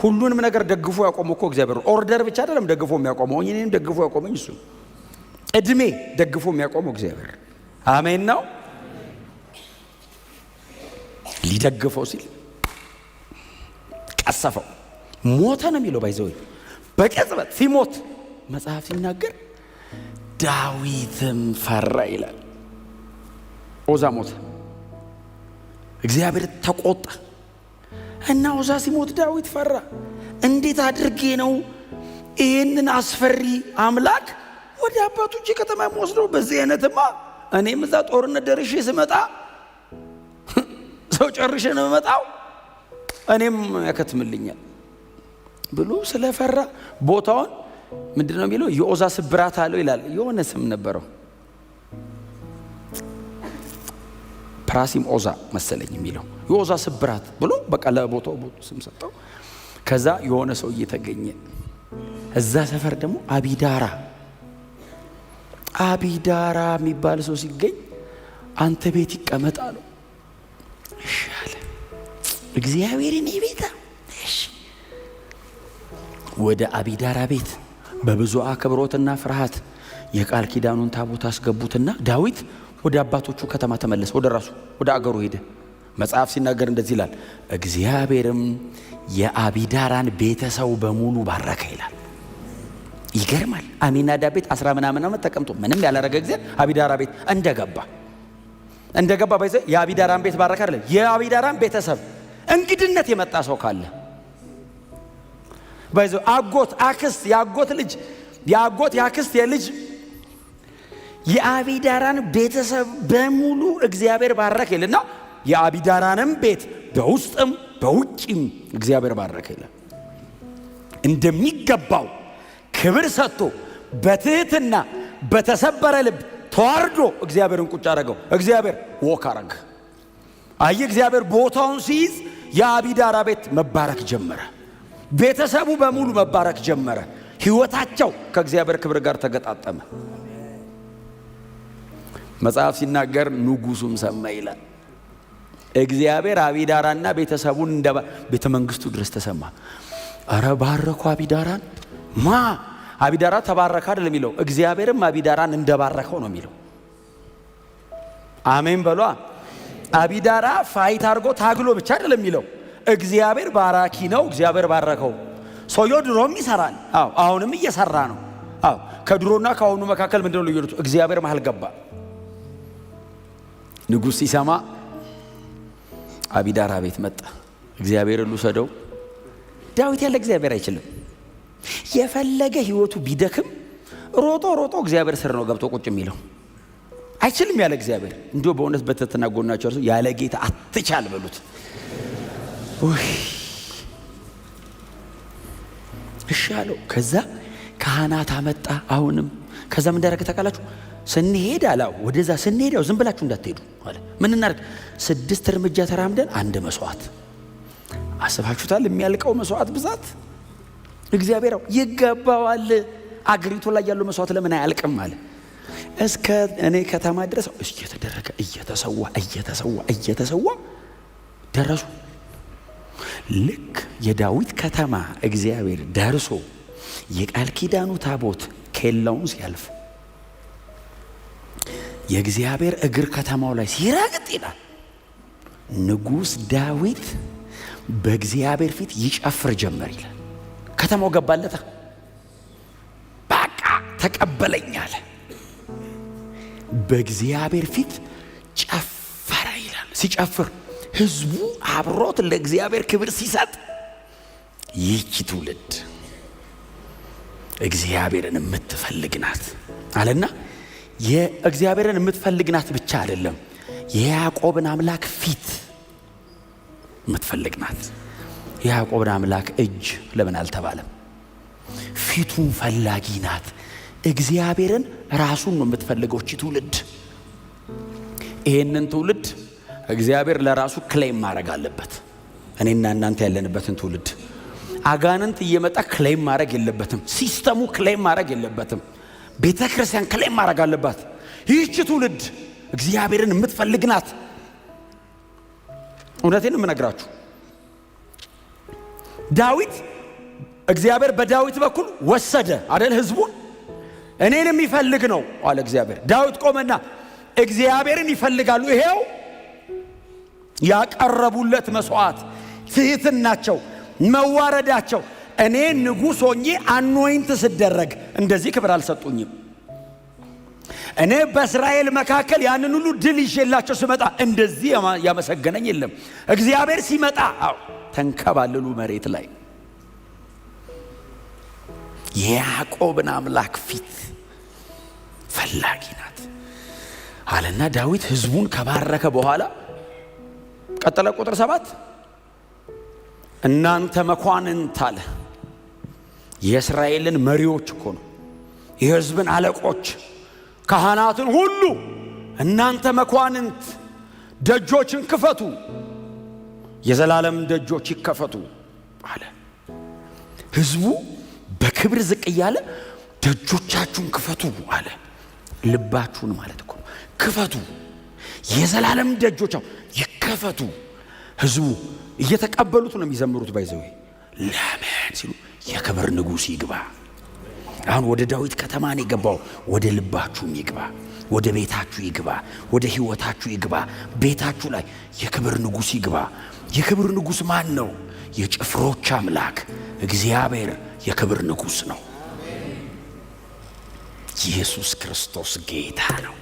ሁሉንም ነገር ደግፎ ያቆመው እኮ እግዚአብሔር ነው። ኦርደር ብቻ አይደለም ደግፎ የሚያቆመው፣ እኔንም ደግፎ ያቆመኝ እሱ። እድሜ ደግፎ የሚያቆመው እግዚአብሔር። አሜን ነው። ሊደግፈው ሲል ቀሰፈው፣ ሞተ ነው የሚለው። ባይዘው በቅጽበት ሲሞት መጽሐፍ ሲናገር ዳዊትም ፈራ ይላል። ዖዛ ሞተ፣ እግዚአብሔር ተቆጣ እና ዖዛ ሲሞት ዳዊት ፈራ። እንዴት አድርጌ ነው ይህንን አስፈሪ አምላክ ወደ አባቶቼ ከተማ የምወስደው? በዚህ አይነትማ እኔም እዛ ጦርነት ደርሼ ስመጣ ሰው ጨርሼ ነው የምመጣው፣ እኔም ያከትምልኛል ብሎ ስለፈራ ቦታውን ምንድን ነው የሚለው? የዖዛ ስብራት አለው ይላል። የሆነ ስም ነበረው፣ ፕራሲም ዖዛ መሰለኝ የሚለው የዖዛ ስብራት ብሎ በቃ ለቦታው ስም ሰጠው። ከዛ የሆነ ሰው እየተገኘ እዛ ሰፈር ደግሞ አቢዳራ የሚባል ሰው ሲገኝ አንተ ቤት ይቀመጥ አለው። እሺ አለ። እግዚአብሔርን ይቤታ እሺ። ወደ አቢዳራ ቤት በብዙ አክብሮትና ፍርሃት የቃል ኪዳኑን ታቦት አስገቡትና ዳዊት ወደ አባቶቹ ከተማ ተመለሰ። ወደ ራሱ ወደ አገሩ ሄደ። መጽሐፍ ሲናገር እንደዚህ ይላል፣ እግዚአብሔርም የአቢዳራን ቤተሰብ በሙሉ ባረከ ይላል። ይገርማል። አሚናዳብ ቤት 10 ምናምን ዓመት ተቀምጦ ምንም ያላረገ ጊዜ አቢዳራ ቤት እንደገባ ባይዘ የአቢዳራን ቤት ባረከ አይደለም፣ የአቢዳራን ቤተሰብ እንግድነት የመጣ ሰው ካለ ባይዘ አጎት፣ አክስት፣ ያጎት ልጅ፣ ያጎት ያክስት የልጅ የአቢዳራን ቤተሰብ በሙሉ እግዚአብሔር ባረከ ይልና የአቢዳራንም ቤት በውስጥም በውጭም እግዚአብሔር ባረከ ይላል። እንደሚገባው ክብር ሰጥቶ በትህትና በተሰበረ ልብ ተዋርዶ እግዚአብሔርን ቁጭ አረገው። እግዚአብሔር ወክ አረገ። አይ እግዚአብሔር ቦታውን ሲይዝ የአቢዳራ ቤት መባረክ ጀመረ። ቤተሰቡ በሙሉ መባረክ ጀመረ። ሕይወታቸው ከእግዚአብሔር ክብር ጋር ተገጣጠመ። መጽሐፍ ሲናገር ንጉሱም ሰማ ይላል። እግዚአብሔር አቢዳራና ቤተሰቡን እንደ ቤተ መንግስቱ ድረስ ተሰማ። አረ ባረኩ አቢዳራን። አቢዳራ ተባረከ አይደለም የሚለው፣ እግዚአብሔርም አቢዳራን እንደባረከው ነው የሚለው። አሜን በሏ። አቢዳራ ፋይት አድርጎ ታግሎ ብቻ አይደለም የሚለው፣ እግዚአብሔር ባራኪ ነው፣ እግዚአብሔር ባረከው። ሰውየው ድሮም ይሰራል፣ አሁንም እየሰራ ነው። ከድሮና ከአሁኑ መካከል ምንድነው ልዩነቱ? እግዚአብሔር መሃል ገባ። ንጉሥ ሲሰማ አቢዳራ ቤት መጣ። እግዚአብሔር ልውሰደው። ዳዊት ያለ እግዚአብሔር አይችልም። የፈለገ ህይወቱ ቢደክም ሮጦ እግዚአብሔር ስር ነው ገብቶ ቁጭ የሚለው። አይችልም ያለ እግዚአብሔር። እንዲሁ በእውነት በትህትና ጎናቸው ያለ ጌታ አትቻል በሉት። እሺ አለው። ከዛ ካህናት አመጣ። አሁንም ከዛ ምን እንዳደረገ ታውቃላችሁ? ስንሄድ አላው ወደዛ ስንሄድ ዝም ብላችሁ እንዳትሄዱ አለ። ምን እናድርግ? 6 እርምጃ ተራምደን አንድ መስዋዕት። አስባችሁታል? የሚያልቀው መስዋዕት ብዛት። እግዚአብሔር ይገባዋል። አገሪቱ ላይ ያለው መስዋዕት ለምን አያልቅም አለ። እስከ እኔ ከተማ ድረስ እየተደረገ እየተሰዋ ደረሱ። ልክ የዳዊት ከተማ እግዚአብሔር ደርሶ የቃል ኪዳኑ ታቦት ኬላውን ሲያልፍ የእግዚአብሔር እግር ከተማው ላይ ሲረግጥ ይላል ንጉሥ ዳዊት በእግዚአብሔር ፊት ይጨፍር ጀመር ይላል። ከተማው ገባለታ። በቃ ተቀበለኝ አለ። በእግዚአብሔር ፊት ጨፈረ ይላል። ሲጨፍር ህዝቡ አብሮት ለእግዚአብሔር ክብር ሲሰጥ ይህች ትውልድ እግዚአብሔርን የምትፈልግ ናት አለና የእግዚአብሔርን የምትፈልግ ናት ብቻ አይደለም፣ የያዕቆብን አምላክ ፊት የምትፈልግ ናት። የያዕቆብን አምላክ እጅ ለምን አልተባለም? ፊቱን ፈላጊ ናት። እግዚአብሔርን ራሱን ነው የምትፈልገው እቺ ትውልድ። ይሄንን ትውልድ እግዚአብሔር ለራሱ ክሌም ማድረግ አለበት። እኔና እናንተ ያለንበትን ትውልድ አጋንንት እየመጣ ክሌም ማድረግ የለበትም። ሲስተሙ ክሌም ማድረግ የለበትም። ቤተ ክርስቲያን ክሌም ማድረግ አለባት። ይህች ትውልድ እግዚአብሔርን የምትፈልግ ናት። እውነቴን የምነግራችሁ ዳዊት እግዚአብሔር በዳዊት በኩል ወሰደ አይደል ህዝቡን። እኔን የሚፈልግ ነው አለ እግዚአብሔር። ዳዊት ቆመና እግዚአብሔርን ይፈልጋሉ። ይሄው ያቀረቡለት መስዋዕት፣ ትሕትናቸው፣ መዋረዳቸው። እኔ ንጉሥ ሆኜ አኖይንት ስደረግ እንደዚህ ክብር አልሰጡኝም። እኔ በእስራኤል መካከል ያንን ሁሉ ድል ይዤላቸው ስመጣ እንደዚህ ያመሰገነኝ የለም። እግዚአብሔር ሲመጣ ተንከባለሉ መሬት ላይ። የያዕቆብን አምላክ ፊት ፈላጊ ናት አለና ዳዊት ህዝቡን ከባረከ በኋላ ቀጠለ። ቁጥር 7 እናንተ መኳንንት አለ። የእስራኤልን መሪዎች እኮ ነው፣ የህዝብን አለቆች፣ ካህናትን ሁሉ እናንተ መኳንንት ደጆችን ክፈቱ፣ የዘላለም ደጆች ይከፈቱ አለ። ህዝቡ በክብር ዝቅ እያለ ደጆቻችሁን ክፈቱ አለ። ልባችሁን ማለት እኮ ነው። ክፈቱ፣ የዘላለም ደጆች ይከፈቱ። ህዝቡ እየተቀበሉት ነው የሚዘምሩት። ባይዘው ለምን ሲሉ የክብር ንጉሥ ይግባ። አሁን ወደ ዳዊት ከተማ ነው የገባው። ወደ ልባችሁም ይግባ፣ ወደ ቤታችሁ ይግባ፣ ወደ ህይወታችሁ ይግባ። ቤታችሁ ላይ የክብር ንጉሥ ይግባ። የክብር ንጉሥ ማን ነው? የጭፍሮች አምላክ እግዚአብሔር የክብር ንጉሥ ነው። ኢየሱስ ክርስቶስ ጌታ ነው።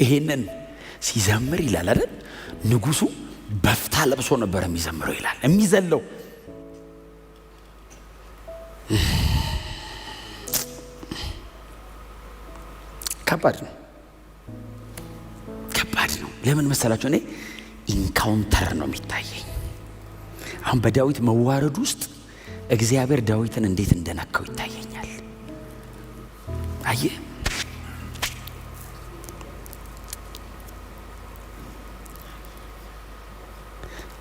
ይሄንን ሲዘምር ይላል አይደል? ንጉሡ በፍታ ለብሶ ነበር የሚዘምረው ይላል። የሚዘለው ከባድ ነው፣ ከባድ ነው። ለምን መሰላችሁ? እኔ ኢንካውንተር ነው የሚታየኝ። አሁን በዳዊት መዋረድ ውስጥ እግዚአብሔር ዳዊትን እንዴት እንደነካው ይታየኛል። አየህ፣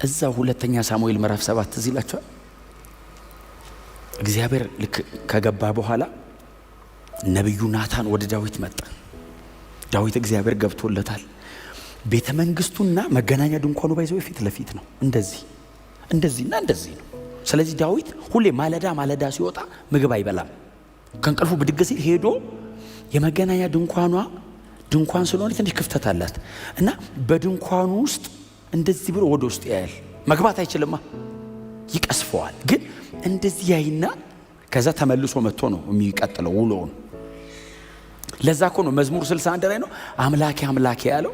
እዛ ሁለተኛ ሳሙኤል ምዕራፍ 7 እዚህ ይላችኋል። እግዚአብሔር ልክ ከገባ በኋላ ነቢዩ ናታን ወደ ዳዊት መጣ። ዳዊት እግዚአብሔር ገብቶለታል። ቤተ መንግስቱና መገናኛ ድንኳኑ ባይዘው ፊት ለፊት ነው። እንደዚህና እንደዚህ ነው። ስለዚህ ዳዊት ሁሌ ማለዳ ሲወጣ ምግብ አይበላም። ከእንቅልፉ ብድግ ሲል ሄዶ የመገናኛ ድንኳን ስለሆነ ትንሽ ክፍተት አላት እና በድንኳኑ ውስጥ እንደዚህ ብሎ ወደ ውስጥ ያያል። መግባት አይችልማ፣ ይቀስፈዋል። ግን እንደዚህ ያይና ከዛ ተመልሶ መጥቶ ነው የሚቀጥለው ውሎውን። ለዛ እኮ ነው መዝሙር 61 ላይ ነው አምላኬ አምላኬ ያለው።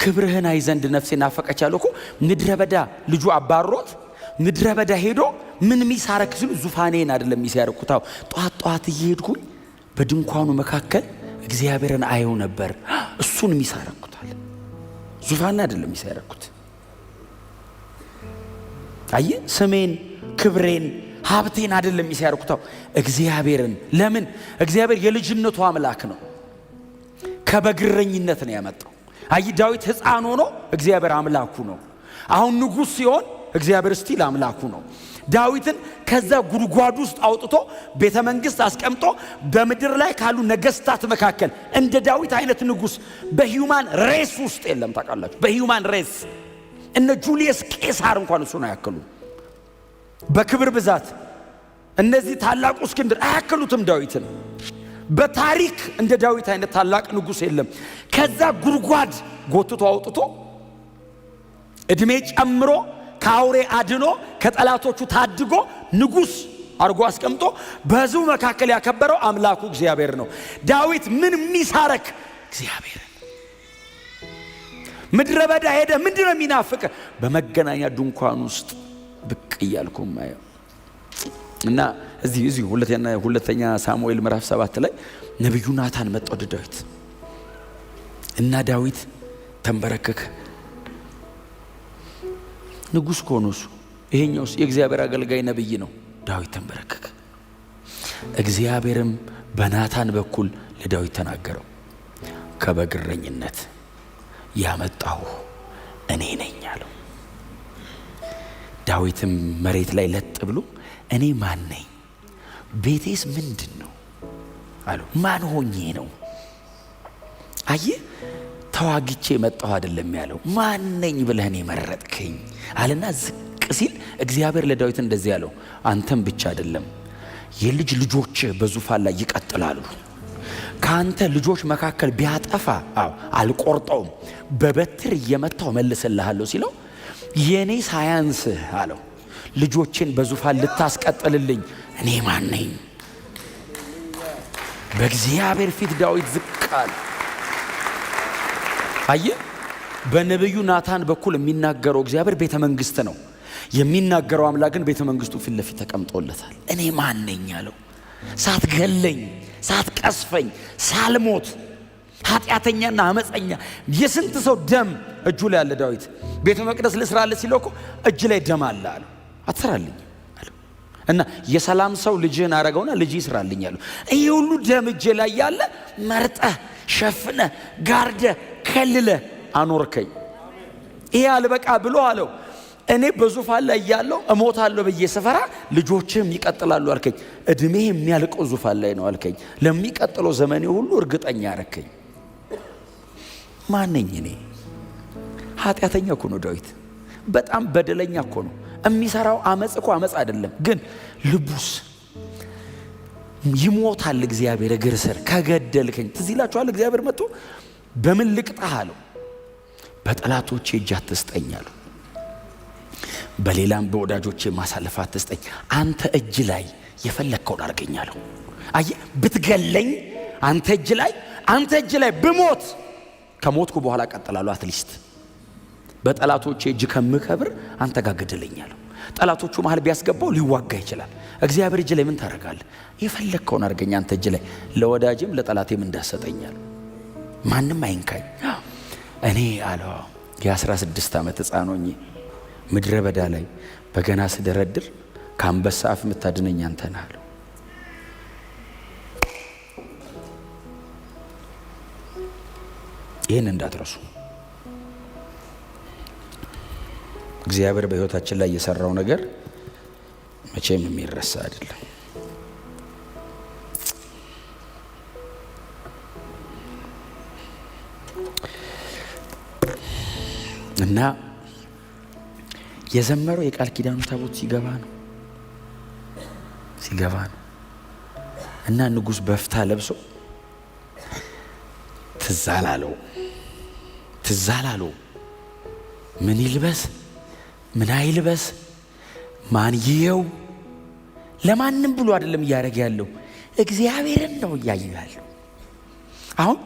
ክብርህን አይ ዘንድ ነፍሴ ናፈቀች ያለው እኮ ምድረ በዳ ልጁ አባሮት ምድረ በዳ ሄዶ ምን ሚሳረክ ሲሉ ዙፋኔን አይደለም ሚሳረኩት። ጧት እየሄድኩኝ በድንኳኑ መካከል እግዚአብሔርን አየው ነበር። እሱን ሚሳረኩታል፣ ዙፋን አይደለም ሚሳረኩት። አየ ስሜን፣ ክብሬን፣ ሀብቴን አይደለም ሚሳረኩት፣ እግዚአብሔርን። ለምን? እግዚአብሔር የልጅነቱ አምላክ ነው። ከበግረኝነት ነው ያመጣው። አይ ዳዊት ሕፃን ሆኖ እግዚአብሔር አምላኩ ነው። አሁን ንጉሥ ሲሆን እግዚአብሔር ስቲል አምላኩ ነው። ዳዊትን ከዛ ጉድጓድ ውስጥ አውጥቶ ቤተ መንግስት አስቀምጦ በምድር ላይ ካሉ ነገስታት መካከል እንደ ዳዊት አይነት ንጉሥ በሂዩማን ሬስ ውስጥ የለም። ታውቃላችሁ፣ በሂዩማን ሬስ እነ ጁሊየስ ቄሳር እንኳን እሱን አያክሉም በክብር ብዛት። እነዚህ ታላቁ እስክንድር አያክሉትም ዳዊትን። በታሪክ እንደ ዳዊት አይነት ታላቅ ንጉሥ የለም። ከዛ ጉድጓድ ጎትቶ አውጥቶ እድሜ ጨምሮ ከአውሬ አድኖ ከጠላቶቹ ታድጎ ንጉሥ አርጎ አስቀምጦ በሕዝቡ መካከል ያከበረው አምላኩ እግዚአብሔር ነው። ዳዊት ምን ሚሳረክ? እግዚአብሔር። ምድረ በዳ ሄደ። ምንድነው የሚናፍቅ? በመገናኛ ድንኳን ውስጥ ብቅ እያልኩ ማየው እና እዚህ ሁለተኛ ሳሙኤል ምዕራፍ 7 ላይ ነቢዩ ናታን መጣ ወደ ዳዊት እና ዳዊት ተንበረከከ። ንጉሥ ኮኖሱ ይሄኛውስ የእግዚአብሔር አገልጋይ ነብይ ነው። ዳዊት ተንበረከከ። እግዚአብሔርም በናታን በኩል ለዳዊት ተናገረው፣ ከበግረኝነት ያመጣሁ እኔ ነኝ አለው። ዳዊትም መሬት ላይ ለጥ ብሎ እኔ ማን ነኝ? ቤቴስ ምንድን ነው አለው። ማን ሆኜ ነው? አየህ፣ ተዋግቼ መጣሁ አይደለም ያለው። ማን ነኝ ብለህ እኔ መረጥከኝ አለና ዝቅ ሲል እግዚአብሔር ለዳዊት እንደዚህ ያለው አንተም ብቻ አይደለም የልጅ ልጆች በዙፋን ላይ ይቀጥላሉ። ካንተ ልጆች መካከል ቢያጠፋ አልቆርጠውም፣ በበትር እየመታው መልስልሃለሁ ሲለው የኔ ሳያንስ አለው ልጆችን በዙፋን ልታስቀጥልልኝ እኔ ማን ነኝ? በእግዚአብሔር ፊት ዳዊት ዝቅ አለ። አየህ፣ በነብዩ ናታን በኩል የሚናገረው እግዚአብሔር ቤተ መንግስት ነው። የሚናገረው አምላክ ግን ቤተ መንግስቱ ፊት ለፊት ተቀምጦለታል። እኔ ማን ነኝ አለው። ሳትገለኝ፣ ሳትቀስፈኝ፣ ሳልሞት ኃጢአተኛና አመፀኛ የስንት ሰው ደም እጁ ላይ አለ። ዳዊት ቤተ መቅደስ ልስራለት ሲለው እኮ እጅ ላይ ደም አለ አለው። አትሰራልኝ አለው እና የሰላም ሰው ልጅህን አረገውና ልጅ ይስራልኝ አለው። ይሄ ሁሉ ደም እጅ ላይ ያለ መርጠህ ሸፍነህ ጋርደህ ከልለህ አኖርከኝ። ይሄ አልበቃ ብሎ አለው እኔ በዙፋን ላይ ያለው እሞታለሁ ብዬ ስፈራ ልጆችህም ይቀጥላሉ አልከኝ። እድሜህ የሚያልቀው ዙፋን ላይ ነው አልከኝ። ለሚቀጥለው ዘመኔ ሁሉ እርግጠኛ አረከኝ። ማን ነኝ እኔ? ኃጢአተኛ እኮ ነው ዳዊት። በጣም በደለኛ እኮ ነው። የሚሰራው አመጽ እኮ አመጽ አይደለም፣ ግን ልቡስ ይሞታል። እግዚአብሔር እግር ስር ከገደልከኝ ትዝ ይላችኋል። እግዚአብሔር መጥቶ በምን ልቅጣህ አለው። በጠላቶቼ እጅ አትስጠኝ አለው። በሌላም በወዳጆቼ ማሳለፍ አትስጠኝ። አንተ እጅ ላይ የፈለግከውን አርገኛለሁ። አየህ፣ ብትገለኝ አንተ እጅ ላይ ብሞት ከሞትኩ በኋላ ቀጥላለሁ። አትሊስት በጠላቶቼ እጅ ከምከብር አንተ ጋር ገደለኛለሁ። ጠላቶቹ መሃል ቢያስገባው ሊዋጋ ይችላል። እግዚአብሔር እጅ ላይ ምን ታረጋለህ? የፈለግከውን አርገኝ አንተ እጅ ላይ፣ ለወዳጅም ለጠላቴም እንዳሰጠኛል። ማንም አይንካኝ። እኔ አለው የ16 ዓመት ሕፃን ሆኜ ምድረ በዳ ላይ በገና ስደረድር ከአንበሳ አፍ የምታድነኝ አንተ ነህ አለው። ይህን እንዳትረሱ። እግዚአብሔር በሕይወታችን ላይ የሰራው ነገር መቼም የሚረሳ አይደለም። እና የዘመረው የቃል ኪዳኑ ታቦት ሲገባ ነው እና ንጉሥ በፍታ ለብሶ ትዝ አላለው ምን ይልበስ ምን አይልበስ ማን ይየው። ለማንም ብሎ አይደለም እያደረገ ያለው፣ እግዚአብሔርን ነው እያየው ያለው። አሁን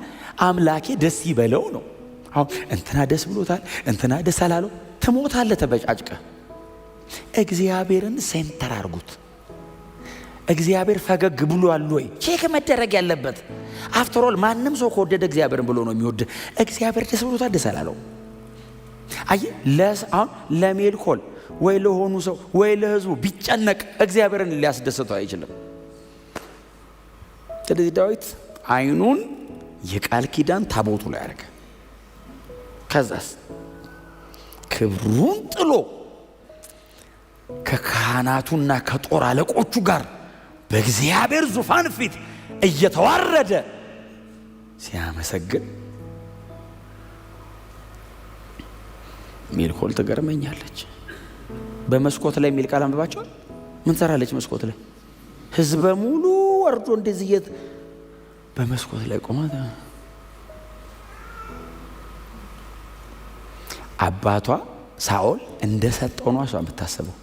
አምላኬ ደስ ይበለው ነው። አሁን እንትና ደስ ብሎታል፣ እንትና ደስ አላለው። ትሞታለህ ተበጫጭቀ። እግዚአብሔርን ሴንተር አርጉት። እግዚአብሔር ፈገግ ብሏል ወይ ቼክ መደረግ ያለበት። አፍተር ኦል ማንም ሰው ከወደደ እግዚአብሔርን ብሎ ነው የሚወድ። እግዚአብሔር ደስ ብሎታል ደስ አላለው። አሁን ለሜልኮል ወይ ለሆኑ ሰው ወይ ለህዝቡ ቢጨነቅ እግዚአብሔርን ሊያስደስተው አይችልም። ስለዚህ ዳዊት አይኑን የቃል ኪዳን ታቦቱ ላይ አደረገ። ከዛስ ክብሩን ጥሎ ከካህናቱና ከጦር አለቆቹ ጋር በእግዚአብሔር ዙፋን ፊት እየተዋረደ ሲያመሰግን ሜልኮል ትገርመኛለች። በመስኮት ላይ የሚል ቃል አንብባቸዋል። ምን ሰራለች መስኮት ላይ? ህዝበ ሙሉ ወርዶ እንደዚህ በመስኮት ላይ ቆማ አባቷ ሳኦል እንደሰጠው ነው እሷ የምታስበው።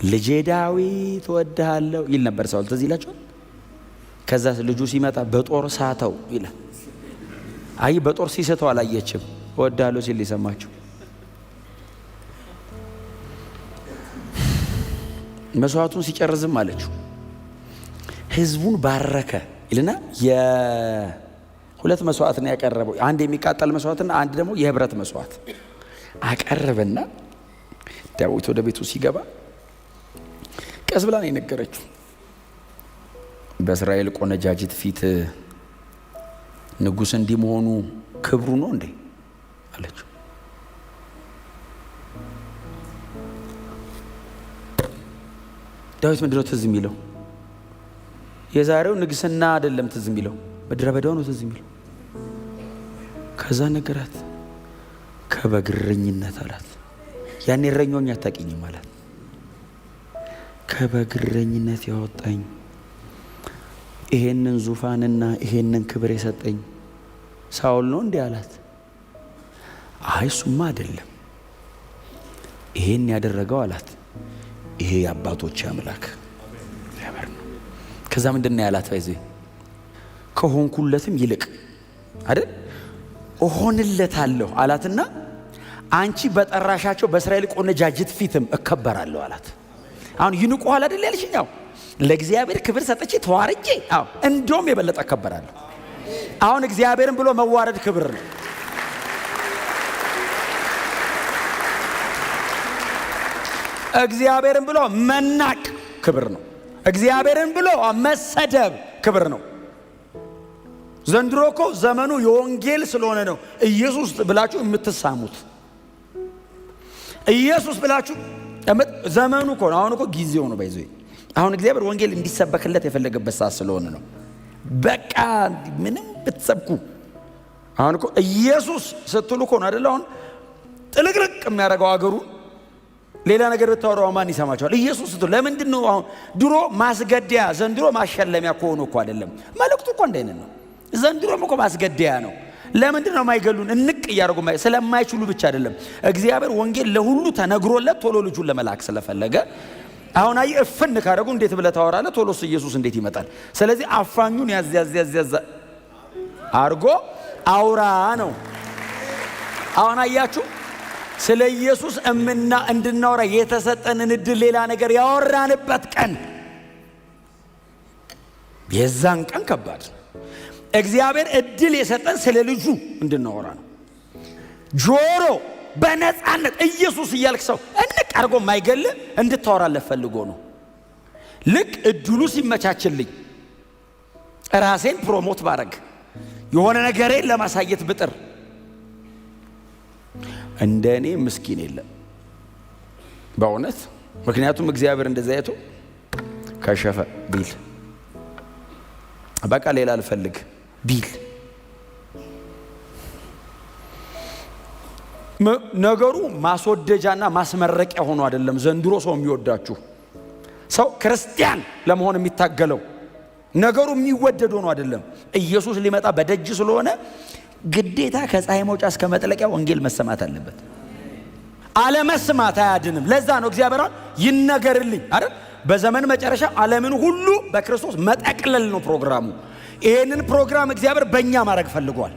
ልጄ ዳዊት እወድሃለሁ ይል ነበር ሳኦል። ትዝ ይላችኋል። ከዛ ልጁ ሲመጣ በጦር ሳተው ይላል። አይ በጦር ሲሰተው አላየችም። እወድሃለሁ ሲል ሊሰማችሁ መስዋዕቱን ሲጨርዝም አለችው። ህዝቡን ባረከ ይልና የሁለት መስዋዕት ነው ያቀረበው። አንድ የሚቃጠል መስዋዕትና አንድ ደግሞ የህብረት መስዋዕት አቀረበና ዳዊት ወደ ቤቱ ሲገባ ቀስ ብላ ነው የነገረችው። በእስራኤል ቆነጃጅት ፊት ንጉሥ እንዲህ መሆኑ ክብሩ ነው እንዴ አለችው። ዳዊት ምንድነው ትዝ የሚለው? የዛሬው ንግስና አይደለም ትዝ የሚለው፣ ምድረ በዳው ነው ትዝ የሚለው። ከዛ ነገራት ከበግረኝነት አላት። ያኔ እረኛውን አታውቂኝም አላት። ከበግረኝነት ያወጣኝ ይሄንን ዙፋንና ይሄንን ክብር የሰጠኝ ሳውል ነው እንዴ አላት። አይ እሱማ አይደለም፣ ይሄን ያደረገው አላት ይሄ የአባቶች አምላክ እግዚአብሔር ነው። ከዛ ምንድነው ያላት? ባይዘ ከሆንኩለትም ይልቅ አይደል እሆንለታለሁ አላትና አንቺ በጠራሻቸው በእስራኤል ቆነጃጅት ፊትም እከበራለሁ አላት። አሁን ይንቁሃል አይደል ያልሽኛው ለእግዚአብሔር ክብር ሰጥቼ ተዋርጄ እንደውም የበለጠ እከበራለሁ። አሁን እግዚአብሔርን ብሎ መዋረድ ክብር ነው። እግዚአብሔርን ብሎ መናቅ ክብር ነው። እግዚአብሔርን ብሎ መሰደብ ክብር ነው። ዘንድሮ እኮ ዘመኑ የወንጌል ስለሆነ ነው ኢየሱስ ብላችሁ የምትሳሙት። ኢየሱስ ብላችሁ ዘመኑ እኮ አሁን እኮ ጊዜው ነው። ባይዘ አሁን እግዚአብሔር ወንጌል እንዲሰበክለት የፈለገበት ሰዓት ስለሆነ ነው። በቃ ምንም ብትሰብኩ አሁን እኮ ኢየሱስ ስትሉ እኮ ነው አይደል? አሁን ጥልቅልቅ የሚያደርገው አገሩ ሌላ ነገር ብታወራው ማን ይሰማቸዋል? ኢየሱስ ስትሉ ለምንድን ነው አሁን ድሮ ማስገደያ ዘንድሮ ማሸለሚያ ከሆኑ እኮ አይደለም። መልእክቱ እኮ እንደዚህ ነው። ዘንድሮም እኮ ማስገደያ ነው። ለምንድን ነው ማይገሉን? እንቅ እያደረጉ ስለማይችሉ ብቻ አይደለም። እግዚአብሔር ወንጌል ለሁሉ ተነግሮለት ቶሎ ልጁን ለመላክ ስለፈለገ አሁን አይ እፍን ካደረጉ እንዴት ብለህ ታወራለህ? ቶሎስ ኢየሱስ እንዴት ይመጣል? ስለዚህ አፋኙን ያዝ አርጎ አውራ ነው። አሁን አያችሁ ስለ ኢየሱስ እንድናወራ የተሰጠንን እድል ሌላ ነገር ያወራንበት ቀን የዛን ቀን ከባድ ነው። እግዚአብሔር እድል የሰጠን ስለ ልጁ እንድናወራ ነው። ጆሮ በነፃነት ኢየሱስ እያልክ ሰው እንቅ አድርጎ ማይገል እንድታወራለት ፈልጎ ነው። ልክ እድሉ ሲመቻችልኝ ራሴን ፕሮሞት ባረግ የሆነ ነገሬን ለማሳየት ብጥር እንደኔ ምስኪን የለም በእውነት። ምክንያቱም እግዚአብሔር እንደዛ አይቶ ከሸፈ ቢል በቃ ሌላ አልፈልግ ቢል ነገሩ ማስወደጃና ማስመረቂያ ሆኖ አይደለም። ዘንድሮ ሰው የሚወዳችሁ ሰው ክርስቲያን ለመሆን የሚታገለው ነገሩ የሚወደድ ሆኖ አይደለም። ኢየሱስ ሊመጣ በደጅ ስለሆነ ግዴታ ከፀሐይ መውጫ እስከ መጥለቂያ ወንጌል መሰማት አለበት። አለመስማት አያድንም። ለዛ ነው እግዚአብሔር ይነገርልኝ አይደል? በዘመን መጨረሻ ዓለምን ሁሉ በክርስቶስ መጠቅለል ነው ፕሮግራሙ። ይሄንን ፕሮግራም እግዚአብሔር በእኛ ማድረግ ፈልጓል።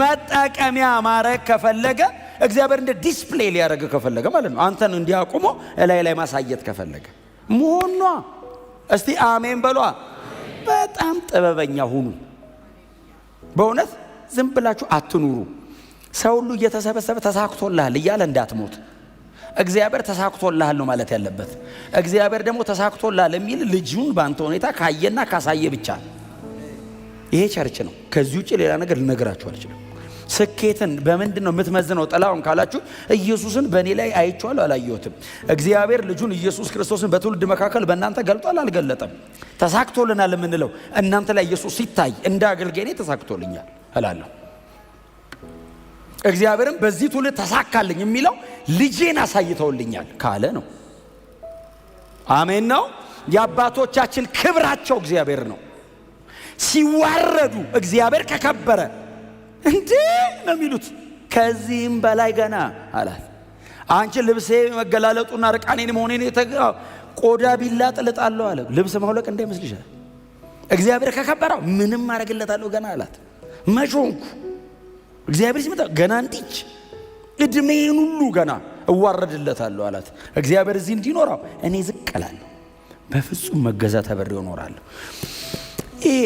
መጠቀሚያ ማድረግ ከፈለገ እግዚአብሔር እንደ ዲስፕሌይ ሊያደርግ ከፈለገ ማለት ነው። አንተን እንዲያቆሞ ላይ ማሳየት ከፈለገ መሆኗ እስቲ አሜን በሏ። በጣም ጥበበኛ ሁኑ። በእውነት ዝም ብላችሁ አትኑሩ። ሰው ሁሉ እየተሰበሰበ ተሳክቶልሃል እያለ እንዳትሞት። እግዚአብሔር ተሳክቶልሃል ነው ማለት ያለበት። እግዚአብሔር ደግሞ ተሳክቶልሃል የሚል ልጁን ባንተ ሁኔታ ካየና ካሳየ ብቻ። ይሄ ቸርች ነው። ከዚህ ውጪ ሌላ ነገር ልነግራችሁ አልችልም። ስኬትን በምንድን ነው የምትመዝነው ጥላውን ካላችሁ ኢየሱስን በእኔ ላይ አይቼዋለሁ አላየሁትም። እግዚአብሔር ልጁን ኢየሱስ ክርስቶስን በትውልድ መካከል በእናንተ ገልጧል አልገለጠም? ተሳክቶልናል የምንለው እናንተ ላይ ኢየሱስ ሲታይ እንደ አገልጋይ ተሳክቶልኛል እላለሁ። እግዚአብሔርም በዚህ ትውልድ ተሳካልኝ የሚለው ልጄን አሳይተውልኛል ካለ ነው። አሜን ነው። የአባቶቻችን ክብራቸው እግዚአብሔር ነው። ሲዋረዱ እግዚአብሔር ከከበረ እንዴ ነው የሚሉት። ከዚህም በላይ ገና አላት። አንቺ ልብሴ መገላለጡና ርቃኔን መሆኔን ቆዳ ቢላጥ እልጣለሁ አለ። ልብስ ማውለቅ እንዳይመስልሻል። እግዚአብሔር ከከበረው ምንም ማድረግለታለሁ ገና አላት። መቾንኩ እግዚአብሔር ሲመጣ ገና እንዲች እድሜን ሁሉ ገና እዋረድለታለሁ አላት። እግዚአብሔር እዚህ እንዲኖረው እኔ ዝቅ እላለሁ፣ በፍጹም መገዛት አብሬው እኖራለሁ። ይሄ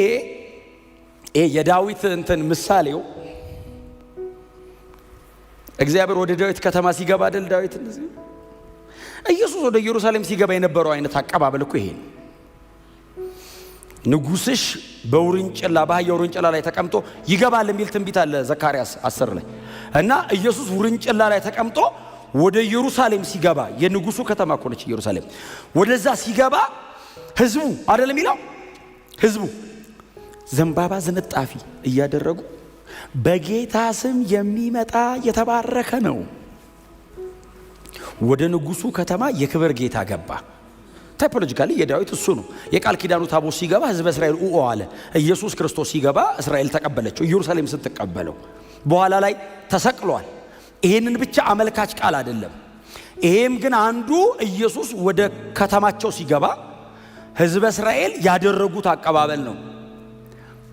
የዳዊት ምሳሌው እግዚአብሔር ወደ ዳዊት ከተማ ሲገባ አይደል? ዳዊት እንደዚህ ኢየሱስ ወደ ኢየሩሳሌም ሲገባ የነበረው አይነት አቀባበል እኮ ይሄ ነው። ንጉስሽ በውርንጭላ በአህያ ውርንጭላ ላይ ተቀምጦ ይገባል የሚል ትንቢት አለ ዘካርያስ 10 ላይ እና ኢየሱስ ውርንጭላ ላይ ተቀምጦ ወደ ኢየሩሳሌም ሲገባ የንጉሱ ከተማ እኮ ነች ኢየሩሳሌም። ወደዛ ሲገባ ህዝቡ አይደለም የሚለው ህዝቡ ዘንባባ ዝንጣፊ እያደረጉ በጌታ ስም የሚመጣ የተባረከ ነው፣ ወደ ንጉሱ ከተማ የክብር ጌታ ገባ። ታይፖሎጂካሊ የዳዊት እሱ ነው። የቃል ኪዳኑ ታቦት ሲገባ ህዝበ እስራኤል አለ። ኢየሱስ ክርስቶስ ሲገባ እስራኤል ተቀበለችው፣ ኢየሩሳሌም ስትቀበለው በኋላ ላይ ተሰቅሏል። ይሄንን ብቻ አመልካች ቃል አይደለም። ይሄም ግን አንዱ ኢየሱስ ወደ ከተማቸው ሲገባ ህዝበ እስራኤል ያደረጉት አቀባበል ነው።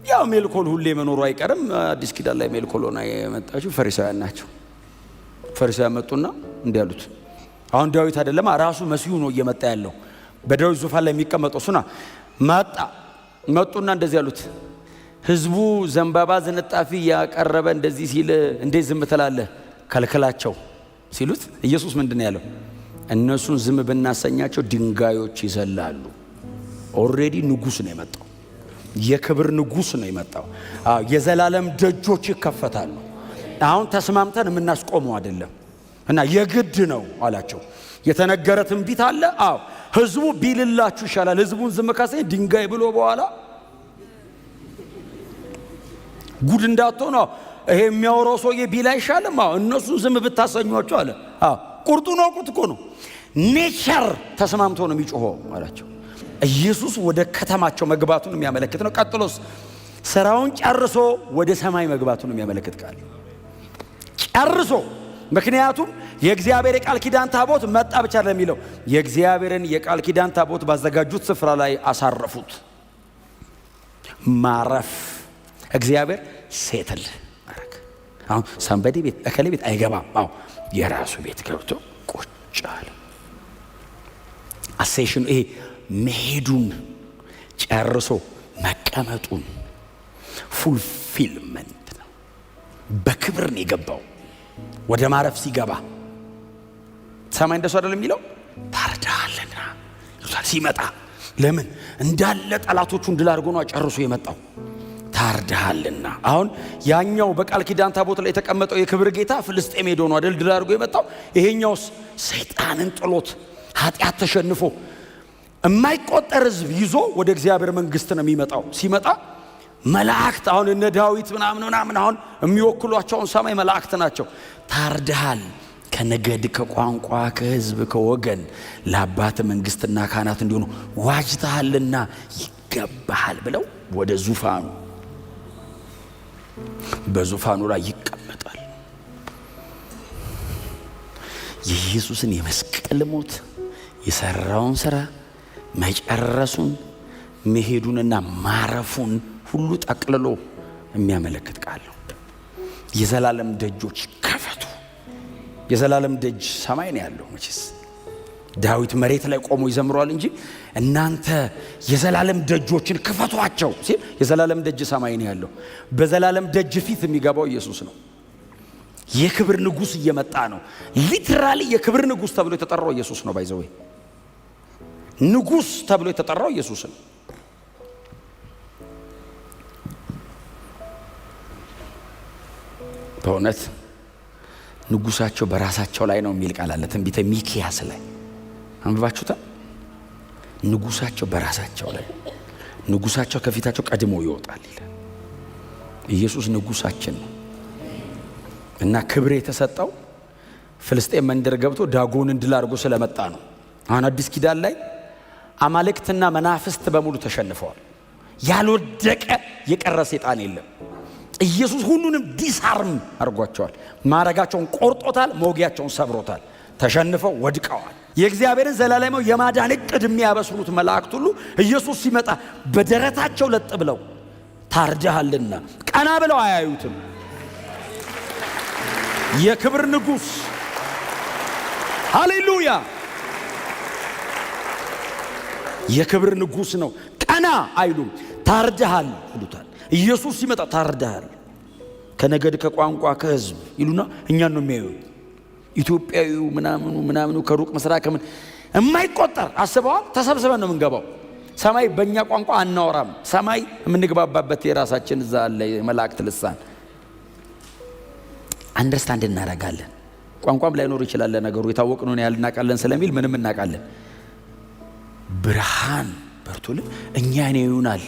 ያው ሜልኮል ሁሌ መኖሩ አይቀርም። አዲስ ኪዳን ላይ ሜልኮልና የመጣችው ፈሪሳውያን ናቸው። ፈሪሳውያን መጡና እንዲህ ያሉት፣ አሁን ዳዊት አይደለም ራሱ መሲሁ ነው እየመጣ ያለው፣ በዳዊት ዙፋን ላይ የሚቀመጠው እሱና መጡና እንደዚህ ያሉት፣ ህዝቡ ዘንባባ ዝንጣፊ ያቀረበ እንደዚህ ሲል እንዴት ዝም ትላለህ? ከልክላቸው ሲሉት ኢየሱስ ምንድን ነው ያለው? እነሱን ዝም ብናሰኛቸው ድንጋዮች ይዘላሉ። ኦልሬዲ ንጉስ ነው የመጣው፣ የክብር ንጉስ ነው የመጣው። የዘላለም ደጆች ይከፈታሉ። አሁን ተስማምተን የምናስቆመው አይደለም እና የግድ ነው አላቸው። የተነገረ ትንቢት አለ። ህዝቡ ቢልላችሁ ይሻላል። ህዝቡን ዝም ካሰኝ ድንጋይ ብሎ በኋላ ጉድ እንዳትሆኑ ይሄ የሚያወራው ሰውዬ ቢል አይሻልም? እነሱን ዝም ብታሰኟቸው አለ። ቁርጡን አውቁት እኮ ነው። ኔቸር ተስማምቶ ነው የሚጮኸው አላቸው። ኢየሱስ ወደ ከተማቸው መግባቱን የሚያመለክት ነው። ቀጥሎስ ስራውን ጨርሶ ወደ ሰማይ መግባቱን የሚያመለክት ቃል ጨርሶ። ምክንያቱም የእግዚአብሔር የቃል ኪዳን ታቦት መጣ ብቻ ለሚለው የእግዚአብሔርን የቃል ኪዳን ታቦት ባዘጋጁት ስፍራ ላይ አሳረፉት። ማረፍ እግዚአብሔር ሴትል አረግ። አሁን ሳምበዲ ቤት እከሌ ቤት አይገባም። የራሱ ቤት ገብቶ ቁጭ አለ። አሴሽኑ ይሄ መሄዱን ጨርሶ መቀመጡን ፉልፊልመንት ነው። በክብር ነው የገባው። ወደ ማረፍ ሲገባ ሰማይ እንደሱ አይደለም የሚለው ታርዳለና ይሉታል። ሲመጣ ለምን እንዳለ ጠላቶቹን ድል አድርጎ ነው ጨርሶ የመጣው። ታርዳለና አሁን ያኛው በቃል ኪዳን ታቦት ላይ የተቀመጠው የክብር ጌታ ፍልስጤም ሄዶ ነው አይደል ድል አድርጎ የመጣው። ይሄኛውስ ሰይጣንን ጥሎት ኃጢአት ተሸንፎ የማይቆጠር ህዝብ ይዞ ወደ እግዚአብሔር መንግስት ነው የሚመጣው። ሲመጣ መላእክት አሁን እነ ዳዊት ምናምን አሁን የሚወክሏቸውን ሰማይ መላእክት ናቸው። ታርደሃል፣ ከነገድ ከቋንቋ ከህዝብ ከወገን ለአባት መንግስትና ካህናት እንዲሆኑ ዋጅተሃልና ይገባሃል ብለው ወደ ዙፋኑ በዙፋኑ ላይ ይቀመጣል። የኢየሱስን የመስቀል ሞት የሰራውን ስራ መጨረሱን መሄዱንና ማረፉን ሁሉ ጠቅልሎ የሚያመለክት ቃል ነው። የዘላለም ደጆች ከፈቱ። የዘላለም ደጅ ሰማይ ነው ያለው። መቼስ ዳዊት መሬት ላይ ቆሞ ይዘምረዋል እንጂ እናንተ የዘላለም ደጆችን ክፈቷቸው ሲል የዘላለም ደጅ ሰማይ ነው ያለው። በዘላለም ደጅ ፊት የሚገባው ኢየሱስ ነው። የክብር ንጉስ እየመጣ ነው። ሊትራሊ የክብር ንጉስ ተብሎ የተጠራው ኢየሱስ ነው። ባይዘው ንጉስ ተብሎ የተጠራው ኢየሱስ ነው። በእውነት ንጉሳቸው በራሳቸው ላይ ነው የሚል ቃል አለ ትንቢተ ሚክያስ ላይ አንብባችሁታል። ንጉሳቸው በራሳቸው ላይ፣ ንጉሳቸው ከፊታቸው ቀድሞ ይወጣል ይላል። ኢየሱስ ንጉሳችን ነው እና ክብር የተሰጠው ፍልስጤም መንደር ገብቶ ዳጎንን ድል አድርጎ ስለመጣ ነው። አሁን አዲስ ኪዳን ላይ አማልክትና መናፍስት በሙሉ ተሸንፈዋል። ያልወደቀ የቀረ ሰይጣን የለም። ኢየሱስ ሁሉንም ዲስአርም አድርጓቸዋል። ማረጋቸውን ቆርጦታል፣ መውጊያቸውን ሰብሮታል። ተሸንፈው ወድቀዋል። የእግዚአብሔርን ዘላለማዊ የማዳን ዕቅድ የሚያበስሩት መላእክት ሁሉ ኢየሱስ ሲመጣ በደረታቸው ለጥ ብለው ታርደሃልና ቀና ብለው አያዩትም። የክብር ንጉስ ሃሌሉያ! የክብር ንጉስ ነው። ቀና አይሉም፣ ታርደሃል ይሉታል። ኢየሱስ ሲመጣ ታርደሃል ከነገድ ከቋንቋ ከህዝብ ይሉና እኛን ነው የሚያዩት። ኢትዮጵያዊው ምናምኑ ከሩቅ ምስራቅ ምን የማይቆጠር አስበዋል። ተሰብስበን ነው የምንገባው። ሰማይ በእኛ ቋንቋ አናወራም። ሰማይ የምንግባባበት የራሳችን እዛ አለ የመላእክት ልሳን አንደርስታንድ እናደርጋለን። ቋንቋም ላይኖር ይችላል ነገሩ የታወቅነውን ያህል እናውቃለን ስለሚል ምንም እናውቃለን። ብርሃን በርቶልን እኛን ያዩናል።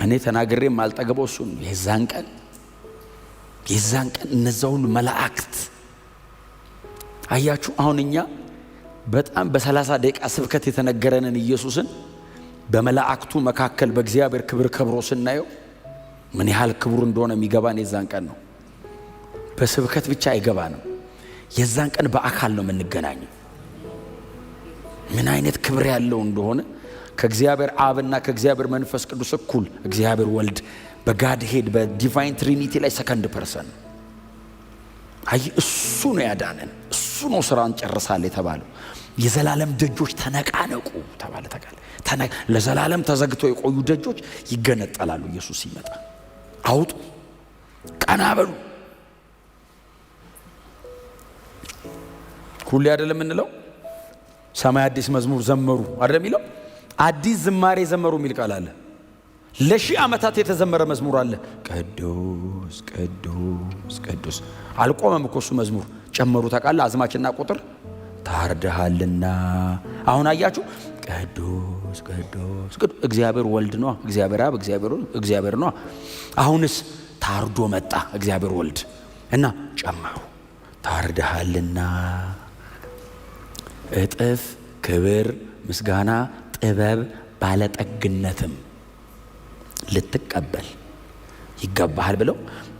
እኔ ተናግሬም አልጠገበው እሱን የዛን ቀን እነዛ ሁሉ መላእክት አያችሁ አሁን እኛ በጣም በ30 ደቂቃ ስብከት የተነገረንን ኢየሱስን በመላእክቱ መካከል በእግዚአብሔር ክብር ከብሮ ስናየው ምን ያህል ክብሩ እንደሆነ የሚገባን የዛን ቀን ነው። በስብከት ብቻ አይገባንም። የዛን ቀን በአካል ነው የምንገናኘው። ምን አይነት ክብር ያለው እንደሆነ ከእግዚአብሔር አብና ከእግዚአብሔር መንፈስ ቅዱስ እኩል እግዚአብሔር ወልድ በጋድ ሄድ በዲቫይን ትሪኒቲ ላይ ሰከንድ ፐርሰን። አይ እሱ ነው ያዳነን፣ እሱ ነው ስራን ጨርሳል የተባለው። የዘላለም ደጆች ተነቃነቁ ተባለ። ለዘላለም ተዘግተው የቆዩ ደጆች ይገነጠላሉ። ኢየሱስ ሲመጣ አውጡ፣ ቀና በሉ። ሁሌ አይደለም እንለው ሰማይ አዲስ መዝሙር ዘመሩ አይደለም ይለው፣ አዲስ ዝማሬ ዘመሩ የሚል ቃል አለ። ለሺህ ዓመታት የተዘመረ መዝሙር አለ። ቅዱስ ቅዱስ ቅዱስ። አልቆመም እኮ እሱ መዝሙር ጨመሩ። ታውቃለህ አዝማችና ቁጥር ታርደሃልና። አሁን አያችሁ ቅዱስ ቅዱስ ቅዱስ እግዚአብሔር ወልድ ነው፣ እግዚአብሔር አብ እግዚአብሔር ነው። አሁንስ ታርዶ መጣ እግዚአብሔር ወልድ እና ጨመሩ። ታርደሃልና እጥፍ ክብር፣ ምስጋና፣ ጥበብ፣ ባለጠግነትም ልትቀበል ይገባሃል ብለው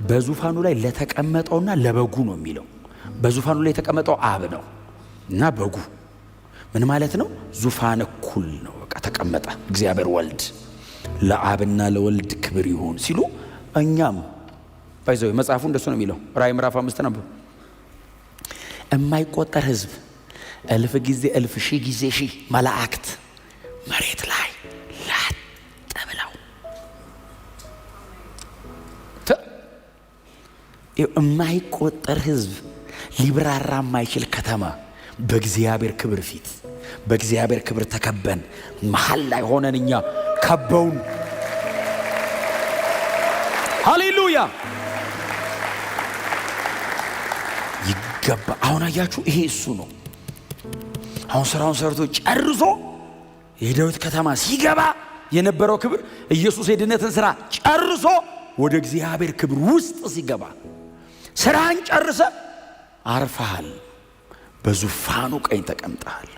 በዙፋኑ ላይ ለተቀመጠውና ለበጉ ነው የሚለው። በዙፋኑ ላይ የተቀመጠው አብ ነው እና በጉ ምን ማለት ነው? ዙፋን እኩል ነው። በቃ ተቀመጠ እግዚአብሔር ወልድ። ለአብና ለወልድ ክብር ይሁን ሲሉ እኛም ባይዘው መጽሐፉ እንደሱ ነው የሚለው። ራእይ ምዕራፍ 5 ነበር። የማይቆጠር ህዝብ፣ እልፍ ጊዜ እልፍ፣ ሺህ ጊዜ ሺህ መላእክት መሬት ላይ ላጥ ብለው የማይቆጠር ህዝብ፣ ሊብራራ የማይችል ከተማ በእግዚአብሔር ክብር ፊት በእግዚአብሔር ክብር ተከበን መሃል ላይ ሆነን እኛ ከበውን። ሃሌሉያ ይገባ። አሁን አያችሁ ይሄ እሱ ነው። አሁን ስራውን ሰርቶ ጨርሶ የዳዊት ከተማ ሲገባ የነበረው ክብር ኢየሱስ የድነትን ስራ ጨርሶ ወደ እግዚአብሔር ክብር ውስጥ ሲገባ ስራን ጨርሰ አርፈሃል፣ በዙፋኑ ቀኝ ተቀምጠሃል።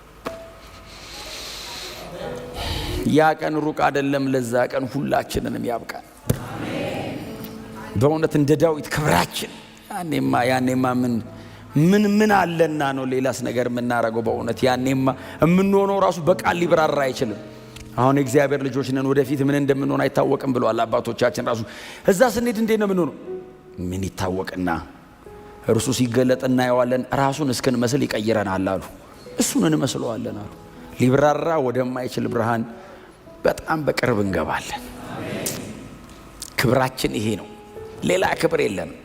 ያ ቀን ሩቅ አይደለም። ለዛ ቀን ሁላችንንም ያብቃል። በእውነት እንደ ዳዊት ክብራችን ያኔማ ምን አለና ነው ሌላስ ነገር የምናረገው? በእውነት ያኔማ የምንሆነው ራሱ በቃል ሊብራራ አይችልም። አሁን የእግዚአብሔር ልጆች ነን፣ ወደፊት ምን እንደምንሆን አይታወቅም ብለዋል አባቶቻችን። ራሱ እዛ ስንሄድ እንዴት ነው የምንሆነው? ምን ይታወቅና እርሱ ሲገለጥ እናየዋለን፣ ራሱን እስክንመስል ይቀይረናል አሉ። እሱን እንመስለዋለን አሉ። ሊብራራ ወደማይችል ብርሃን በጣም በቅርብ እንገባለን። ክብራችን ይሄ ነው። ሌላ ክብር የለንም።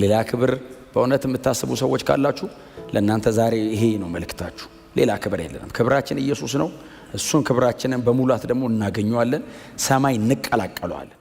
ሌላ ክብር በእውነት የምታስቡ ሰዎች ካላችሁ ለእናንተ ዛሬ ይሄ ነው መልእክታችሁ። ሌላ ክብር የለንም። ክብራችን ኢየሱስ ነው። እሱን ክብራችንን በሙላት ደግሞ እናገኘዋለን። ሰማይ እንቀላቀለዋለን።